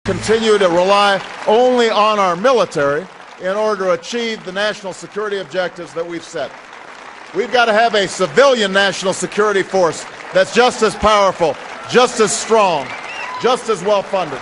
continue to rely only on our military in order to achieve the national security objectives that we've set. We've got to have a civilian national security force that's just as powerful, just as strong, just as well funded.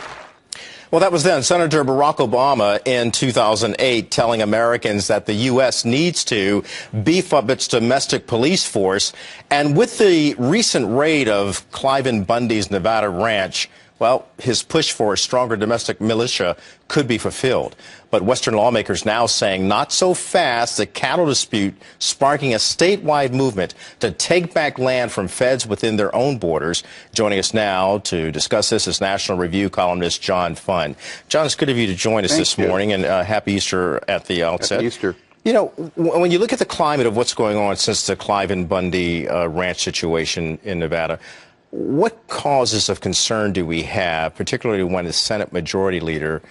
Well, that was then Senator Barack Obama in 2008 telling Americans that the U.S. needs to beef up its domestic police force. And with the recent raid of Cliven Bundy's Nevada ranch, well, his push for a stronger domestic militia could be fulfilled. But Western lawmakers now saying not so fast, the cattle dispute sparking a statewide movement to take back land from feds within their own borders. Joining us now to discuss this is National Review columnist John Funn. John, it's good of you to join us this morning, and happy Easter at the outset. Happy Easter. You know, when you look at the climate of what's going on since the Cliven Bundy ranch situation in Nevada, what causes of concern do we have, particularly when the Senate Majority Leader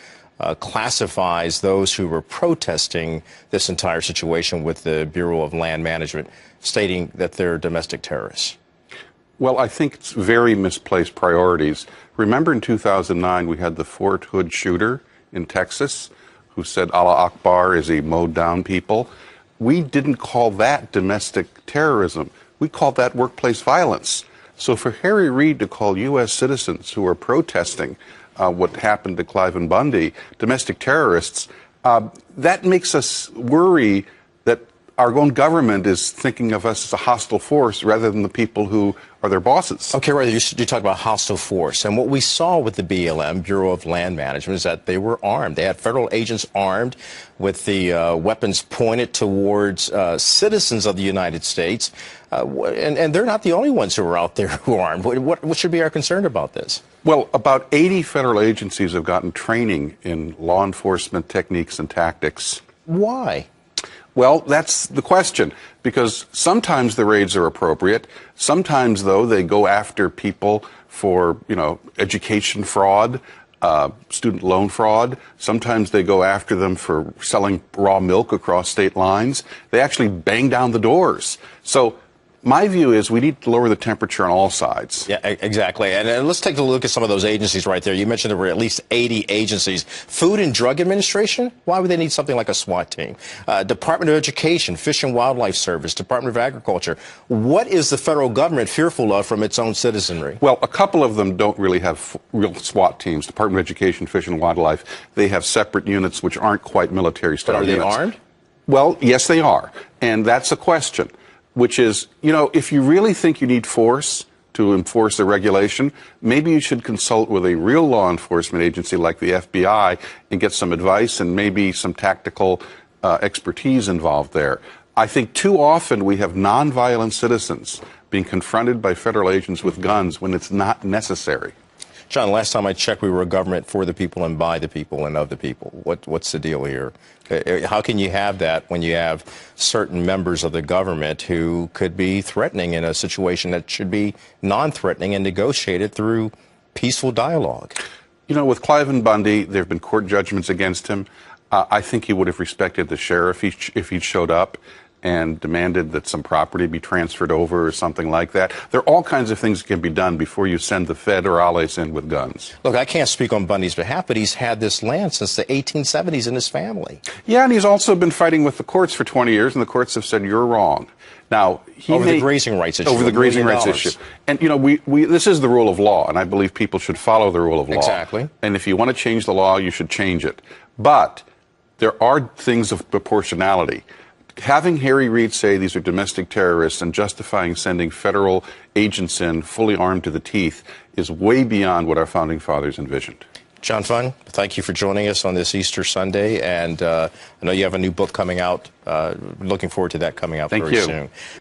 classifies those who were protesting this entire situation with the Bureau of Land Management, stating that they're domestic terrorists? Well, I think it's very misplaced priorities. Remember in 2009 we had the Fort Hood shooter in Texas who said Allah Akbar as he mowed down people. We didn't call that domestic terrorism. We called that workplace violence. So for Harry Reid to call U.S. citizens who are protesting what happened to Cliven Bundy domestic terrorists, that makes us worry that our own government is thinking of us as a hostile force rather than the people who are their bosses. Okay, right. You talk about hostile force. And what we saw with the BLM, Bureau of Land Management, is that they were armed. They had federal agents armed with the weapons pointed towards citizens of the United States. And they're not the only ones who are out there who are armed. What should be our concern about this? Well, about 80 federal agencies have gotten training in law enforcement techniques and tactics. Why? Well, that's the question, because sometimes the raids are appropriate. Sometimes, though, they go after people for, education fraud, student loan fraud. Sometimes they go after them for selling raw milk across state lines. They actually bang down the doors. So my view is we need to lower the temperature on all sides. Yeah, exactly. And let's take a look at some of those agencies right there. You mentioned there were at least 80 agencies. Food and Drug Administration? Why would they need something like a SWAT team? Department of Education, Fish and Wildlife Service, Department of Agriculture. What is the federal government fearful of from its own citizenry? Well, a couple of them don't really have real SWAT teams. Department of Education, Fish and Wildlife, they have separate units which aren't quite military-style units. But are they armed? Well, yes, they are. And that's a question, which is, if you really think you need force to enforce the regulation, maybe you should consult with a real law enforcement agency like the FBI and get some advice and maybe some tactical expertise involved there. I think too often we have nonviolent citizens being confronted by federal agents with guns when it's not necessary. John, last time I checked, we were a government for the people and by the people and of the people. What's the deal here? How can you have that when you have certain members of the government who could be threatening in a situation that should be non-threatening and negotiated through peaceful dialogue? With Cliven Bundy, there have been court judgments against him. I think he would have respected the sheriff if he'd showed up and demanded that some property be transferred over or something like that. There are all kinds of things that can be done before you send the Fed or allies in with guns. Look, I can't speak on Bundy's behalf, but he's had this land since the 1870s in his family. Yeah, and he's also been fighting with the courts for 20 years, and the courts have said you're wrong. Now, the grazing rights issue. Over the grazing rights issue. And, this is the rule of law, and I believe people should follow the rule of law. Exactly. And if you want to change the law, you should change it. But there are things of proportionality. Having Harry Reid say these are domestic terrorists and justifying sending federal agents in fully armed to the teeth is way beyond what our founding fathers envisioned. John Funn, thank you for joining us on this Easter Sunday. And I know you have a new book coming out. Looking forward to that coming out very soon.